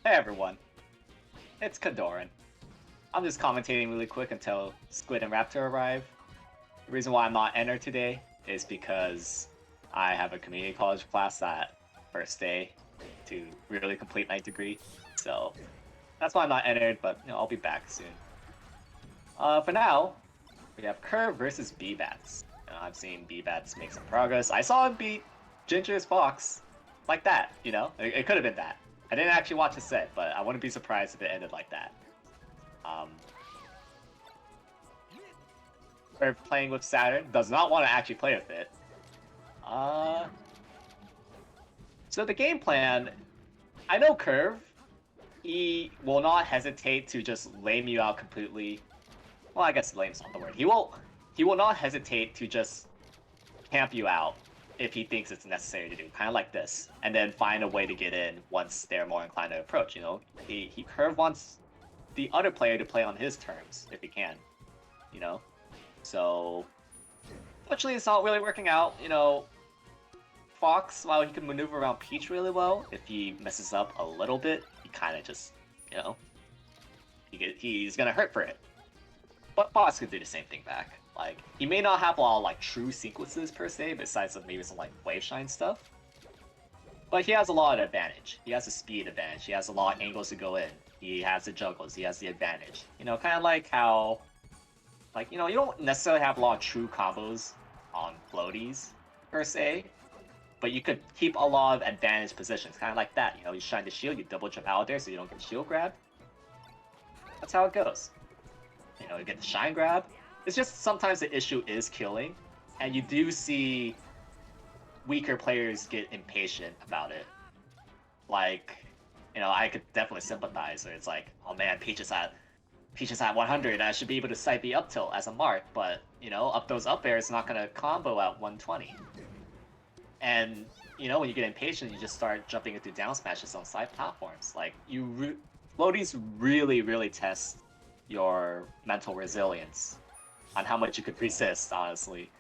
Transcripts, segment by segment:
Hey everyone, it's Kadoran. I'm just commentating really quick until Squid and Raptor arrive. The reason why I'm not entered today is because I have a community college class that first day to really complete my degree. So that's why I'm not entered, but I'll be back soon. For now, we have Kurv versus Bbatts. I've seen Bbatts make some progress. I saw him beat Ginger's Fox like that, It could have been that. I didn't actually watch the set, but I wouldn't be surprised if it ended like that. Kurv playing with Saturn, does not want to actually play with it. So the game plan, I know Kurv, he will not hesitate to just lame you out completely. Well, I guess lame's not the word. He will not hesitate to just camp you out if he thinks it's necessary to do, kind of like this, and then find a way to get in once they're more inclined to approach. Kurv wants the other player to play on his terms if he can, So, fortunately, it's not really working out. Fox, while he can maneuver around Peach really well, if he messes up a little bit, he kind of just, he's gonna hurt for it. But Fox could do the same thing back. Like, he may not have a lot of true sequences per se, besides maybe some wave shine stuff. But he has a lot of advantage. He has a speed advantage. He has a lot of angles to go in. He has the juggles. He has the advantage. Kind of like how, you don't necessarily have a lot of true combos on floaties per se, but you could keep a lot of advantage positions, kind of like that. You shine the shield, you double jump out there so you don't get shield grab. That's how it goes. You get the shine grab. It's just sometimes the issue is killing, and you do see weaker players get impatient about it. I could definitely sympathize. Where it's like, oh man, Peach is at 100. I should be able to side B up tilt as a mark, but up those up air is not gonna combo at 120. And when you get impatient, you just start jumping into down smashes on side platforms. Floaties really test your mental resilience on how much you could resist, honestly.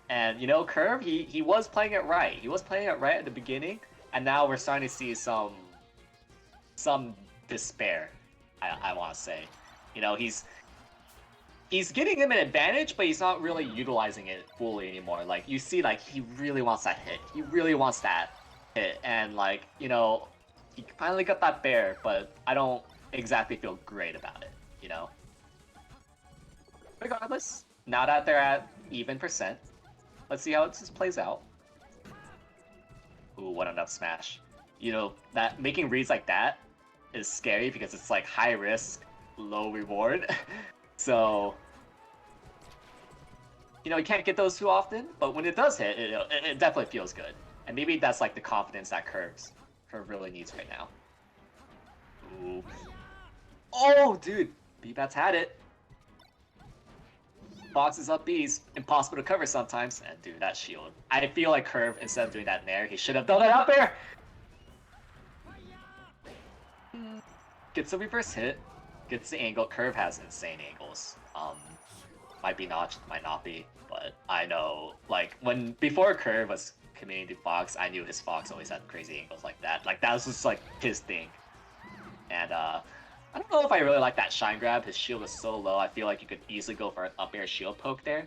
And Kurv, he was playing it right. He was playing it right at the beginning, and now we're starting to see some despair. I want to say, he's getting him an advantage, but he's not really utilizing it fully anymore. You see, he really wants that hit. He really wants that hit, and he finally got that bear, but I don't exactly feel great about it. Regardless, now that they're at even %, let's see how it just plays out. Ooh, what enough smash. That making reads like that is scary because it's high risk, low reward. So, you can't get those too often, but when it does hit, it definitely feels good. And maybe that's the confidence that Kurv really needs right now. Ooh. Oh, dude! Bbatts had it. Fox is up B's. Impossible to cover sometimes. And dude, that shield. I feel like Kurv, instead of doing that nair, he should have done it up air! Gets the reverse hit. Gets the angle. Kurv has insane angles. Might be notched, might not be. But I know, before Kurv was committing to Fox, I knew his Fox always had crazy angles like that. That was just, his thing. And, I don't know if I really like that shine grab. His shield is so low, I feel like you could easily go for an up air shield poke there.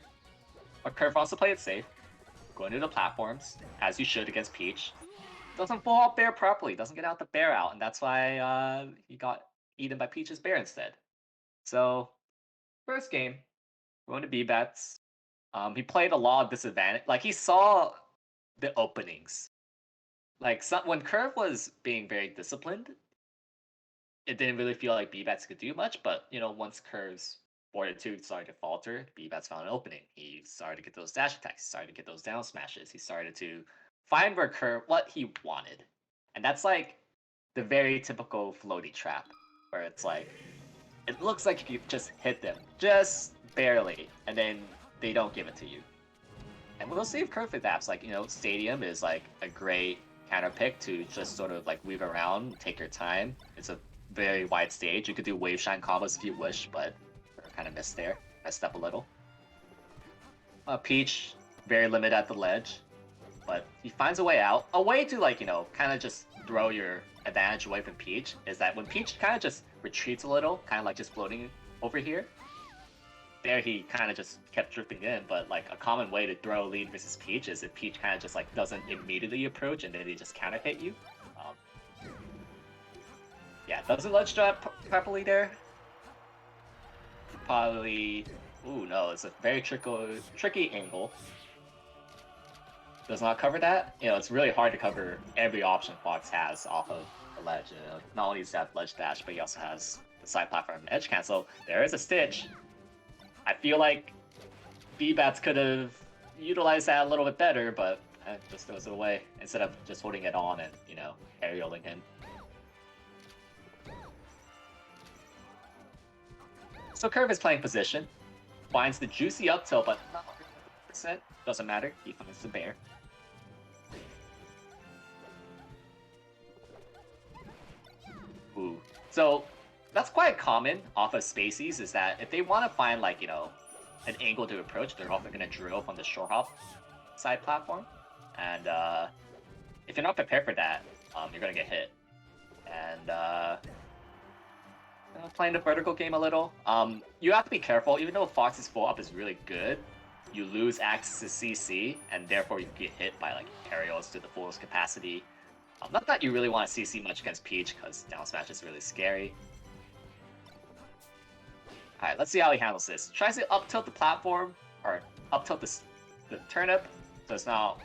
But Kurv wants to play it safe. Go into the platforms, as you should against Peach. Doesn't full up bear properly, doesn't get out the bear out, and that's why he got eaten by Peach's bear instead. So, first game, going to Bbatts. He played a lot of disadvantage. He saw the openings. When Kurv was being very disciplined, it didn't really feel like Bbatts could do much, but once Kurv's fortitude started to falter, Bbatts found an opening. He started to get those dash attacks, he started to get those down smashes, he started to find what he wanted. And that's the very typical floaty trap, where it's it looks like you just hit them, just barely, and then they don't give it to you. And we'll see if Kurv adapts. Stadium is a great counter pick to just sort of weave around, take your time. It's a very wide stage. You could do wave shine combos if you wish, but kind of missed there. Messed up a little. Peach, very limited at the ledge, but he finds a way out. A way to kind of just throw your advantage away from Peach is that when Peach kind of just retreats a little, kind of like just floating over here, there he kind of just kept drifting in, but like a common way to throw a lead versus Peach is if Peach kind of just like doesn't immediately approach and then they just counter hit you. Yeah, doesn't ledge drop properly there. Probably, ooh no, it's a very tricky angle. Does not cover that. You know, it's really hard to cover every option Fox has off of the ledge. You know, not only does he have ledge dash, but he also has the side platform edge cancel. There is a Stitch. I feel like Bbatts could have utilized that a little bit better, but it just throws it away instead of just holding it on and, you know, aerialing him. So Kurv is playing position, finds the juicy up tilt, but not 100%. Doesn't matter, he finds the bear. Ooh. So that's quite common off of Spaceys, is that if they want to find, like, you know, an angle to approach, they're often going to drill from the short hop side platform. And if you're not prepared for that, you're going to get hit. And playing the vertical game a little. You have to be careful, even though Fox's full up is really good, you lose access to CC, and therefore you get hit by like aerials to the fullest capacity. Not that you really want to CC much against Peach, because down smash is really scary. Alright, let's see how he handles this. Tries to up tilt the platform, or up tilt the turnip, so it's not...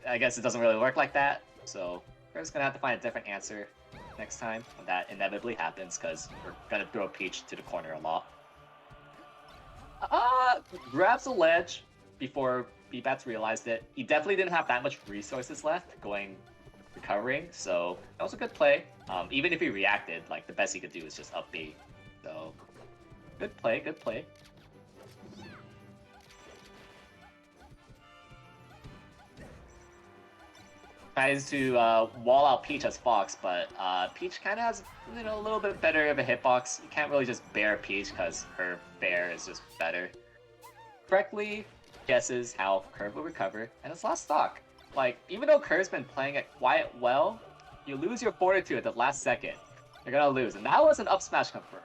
I guess it doesn't really work like that, so we're just gonna have to find a different answer next time when that inevitably happens, because we're gonna throw Peach to the corner a lot. Grabs the ledge before Bbatts realized it. He definitely didn't have that much resources left recovering, so that was a good play. Even if he reacted, like the best he could do is just up B. So good play, good play. Tries to wall out Peach as Fox, but Peach kind of has, you know, a little bit better of a hitbox. You can't really just bear Peach because her bear is just better. Correctly guesses how Kurv will recover, and it's last stock. Like, even though Kurv's been playing it quite well, you lose your fortitude at the last second. You're gonna lose, and that was an up smash confirm.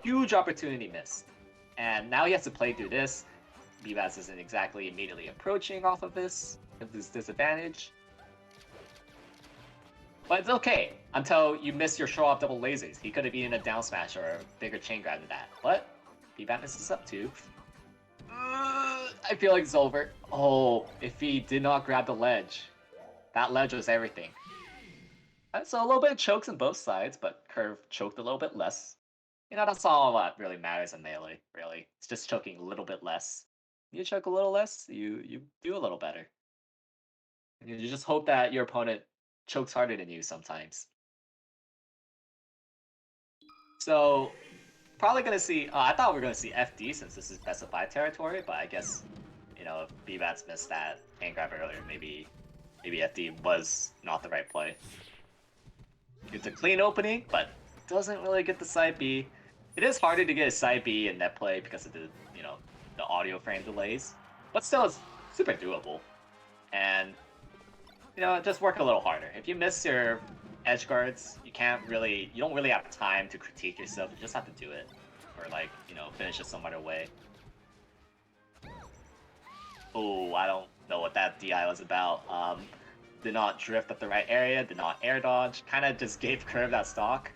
Huge opportunity missed. And now he has to play through this. Bbatts isn't exactly immediately approaching off of this disadvantage. But it's okay, until you miss your show off double lasers. He could have eaten a down smash or a bigger chain grab than that. But Bbatts misses up too. I feel like it's over. Oh, if he did not grab the ledge. That ledge was everything. So a little bit of chokes on both sides, but Kurv choked a little bit less. You know, that's all that really matters in Melee, really. It's just choking a little bit less. You choke a little less, you do a little better. You just hope that your opponent chokes harder than you sometimes. So, probably gonna see. I thought we were gonna see FD since this is best of 5 territory, but I guess, you know, if Bbatts missed that hand grab earlier, maybe FD was not the right play. It's a clean opening, but doesn't really get the side B. It is harder to get a side B in net play because of the, you know, the audio frame delays, but still it's super doable. And, you know, just work a little harder. If you miss your edge guards, you don't really have time to critique yourself. You just have to do it, or like, you know, finish it some other way. Oh, I don't know what that DI was about. Did not drift at the right area, did not air dodge, kind of just gave Kurv that stock.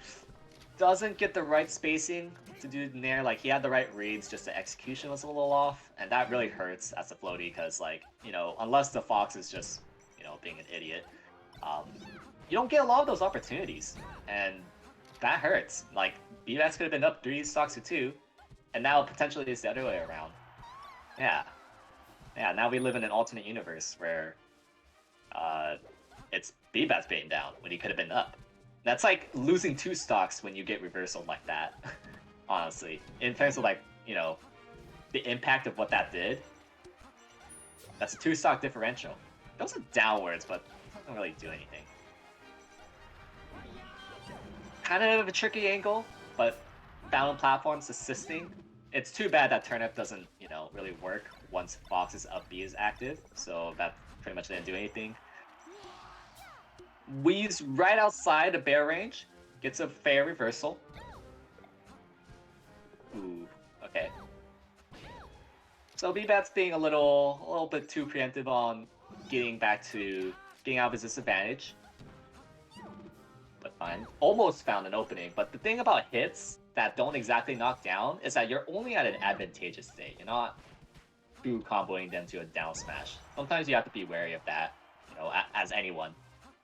Doesn't get the right spacing to do Nair. Like, he had the right reads, just the execution was a little off, and that really hurts as a floaty, because, like, you know, unless the Fox is just, you know, being an idiot, you don't get a lot of those opportunities, and that hurts. Like, Bbatts could have been up 3 stocks to 2, and now potentially it's the other way around. Yeah, now we live in an alternate universe where it's Bbatts being down when he could have been up. That's like losing 2 stocks when you get reversal like that, honestly. In terms of, like, you know, the impact of what that did, that's a 2 stock differential. It goes downwards, but it doesn't really do anything. Kind of a tricky angle, but down platforms assisting. It's too bad that turnip doesn't, you know, really work once Fox's up B is active, so that pretty much didn't do anything. weaves right outside the bear range, gets a fair reversal. Ooh, okay. So Bbatts being a little bit too preemptive on getting out of his disadvantage. But fine. Almost found an opening, but the thing about hits that don't exactly knock down is that you're only at an advantageous state. You're not through comboing them to a down smash. Sometimes you have to be wary of that, you know, as anyone.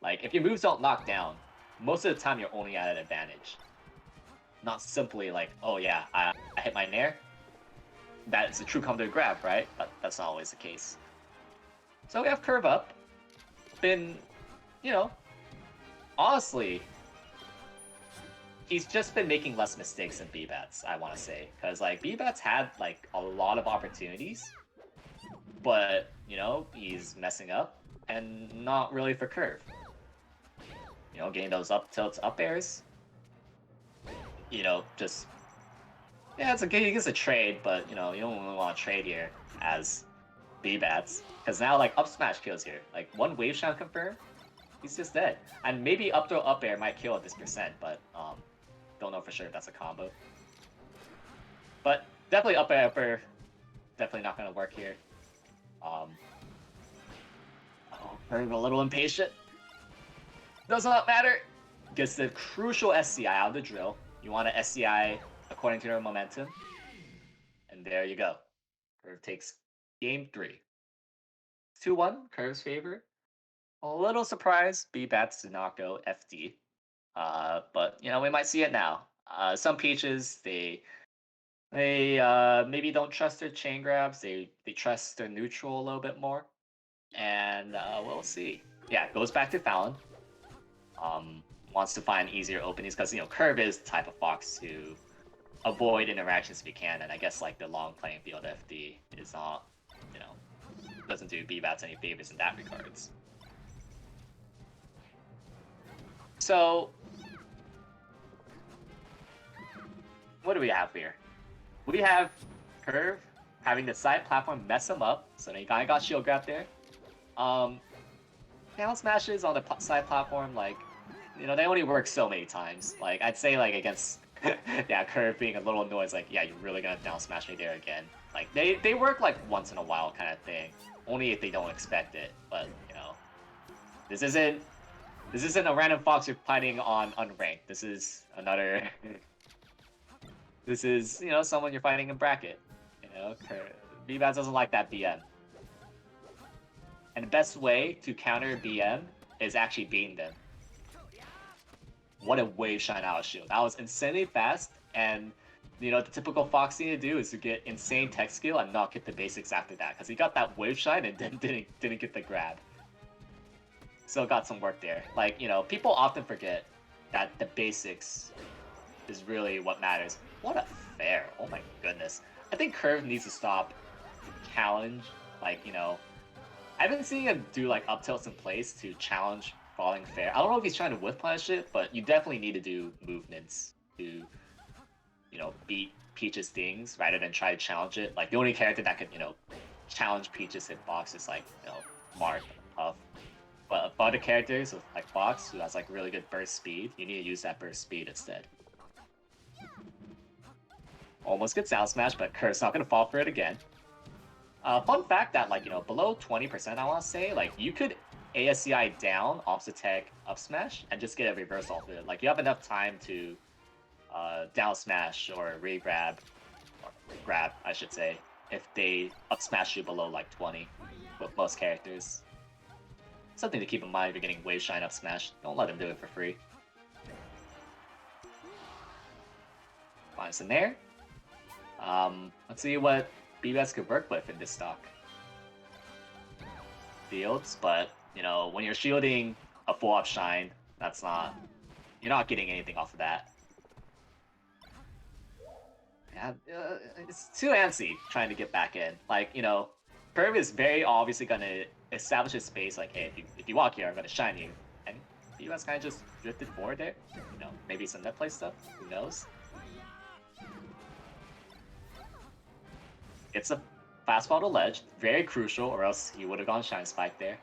Like, if your moves don't knock down, most of the time you're only at an advantage. Not simply like, oh yeah, I hit my nair. That's a true combo to grab, right? But that's not always the case. So we have Kurv up. Been, you know, honestly, he's just been making less mistakes than Bbatts, I want to say. Because, like, Bbatts had, like, a lot of opportunities. But, you know, he's messing up. And not really for Kurv. You know, getting those up tilts, up airs. You know, just... Yeah, it's a trade, but, you know, you don't really want to trade here as Bbatts. Because now, like, up smash kills here. Like, one wave shot confirmed, he's just dead. And maybe up throw up air might kill at this percent, but, don't know for sure if that's a combo. But definitely up air, definitely not going to work here. Oh, Kurv a little impatient. Does not matter. Gets the crucial SCI out of the drill. You want to SCI according to their momentum. And there you go. Kurv takes game 3. 2-1, Kurv's favor. A little surprised Bbatts did not go FD. But, you know, we might see it now. Some Peaches, they maybe don't trust their chain grabs. They trust their neutral a little bit more. And we'll see. Yeah, goes back to Fallon. Wants to find easier openings because, you know, Kurv is the type of fox to avoid interactions if he can. And I guess, like, the long playing field FD is not, you know, doesn't do Bbatts any favors in that regards. So, what do we have here? We have Kurv having the side platform mess him up, so he kind of got shield grab there. Down smashes on the side platform, like, you know, they only work so many times. Like, I'd say, like, against, yeah, Kurv being a little annoyed, like, yeah, you're really gonna down smash me there again. Like, they work, like, once in a while kind of thing. Only if they don't expect it, but, you know, this isn't a random fox you're fighting on unranked. This is another... this is, you know, someone you're fighting in bracket. You know, Bbatts doesn't like that BM. And the best way to counter BM is actually beating them. What a wave shine out of shield. That was insanely fast, and, you know, the typical fox thing to do is to get insane tech skill and not get the basics after that. Because he got that wave shine and then didn't get the grab. Still got some work there. Like, you know, people often forget that the basics is really what matters. What a fair. Oh my goodness. I think Kurv needs to stop challenge. Like, you know, I haven't seen him do, like, up tilts in place to challenge falling fair. I don't know if he's trying to whiff punish it, but you definitely need to do movements to, you know, beat Peach's things rather than try to challenge it. Like, the only character that could, you know, challenge Peach's hitbox is, like, you know, Mark, Puff. But for other characters, with, like, Fox, who has, like, really good burst speed, you need to use that burst speed instead. Almost gets down smash, but Kurv's not going to fall for it again. Fun fact that, like, you know, below 20%, I want to say, like, you could ASCI down, opposite tech, up smash, and just get a reverse off of it. Like, you have enough time to down smash or re-grab, or grab, I should say, if they up smash you below, like, 20 with most characters. Something to keep in mind if you're getting wave shine up smash. Don't let them do it for free. Finds in there. Let's see what Bbatts could work with in this stock. Fields, but, you know, when you're shielding a full up shine, that's not... You're not getting anything off of that. Yeah, it's too antsy trying to get back in. Like, you know, Kurv is very obviously going to establish his space, like, hey, if you walk here, I'm going to shine you. And Bbatts kind of just drifted forward there. You know, maybe some net play stuff, who knows? It's a fastball to ledge, very crucial, or else he would have gone Shine Spike there.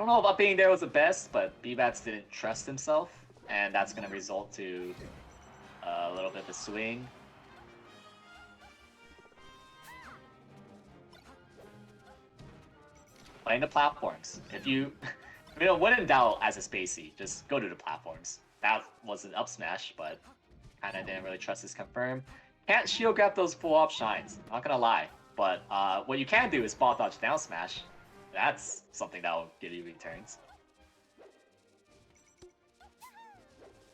don't know if up being there was the best, but Bbatts didn't trust himself, and that's going to result to a little bit of a swing. Playing the platforms. If you, when in doubt as a spacey, just go to the platforms. That was an up smash, but kind of didn't really trust his confirm. Can't shield grab those full up shines, not gonna lie. But what you can do is ball dodge down smash. That's something that will give you returns.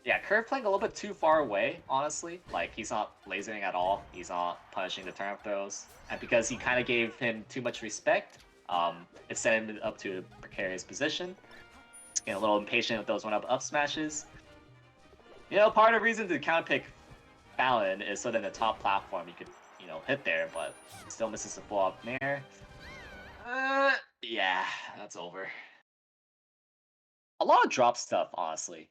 Yeah, Kurv playing a little bit too far away, honestly. Like, he's not lasering at all. He's not punishing the turn-up throws. And because he kind of gave him too much respect, it set him up to a precarious position. He's getting a little impatient with those one-up smashes. You know, part of the reason to counterpick Fallon is so that in the top platform you could, you know, hit there, but still misses the full up nair. Yeah, that's over. A lot of drop stuff, honestly.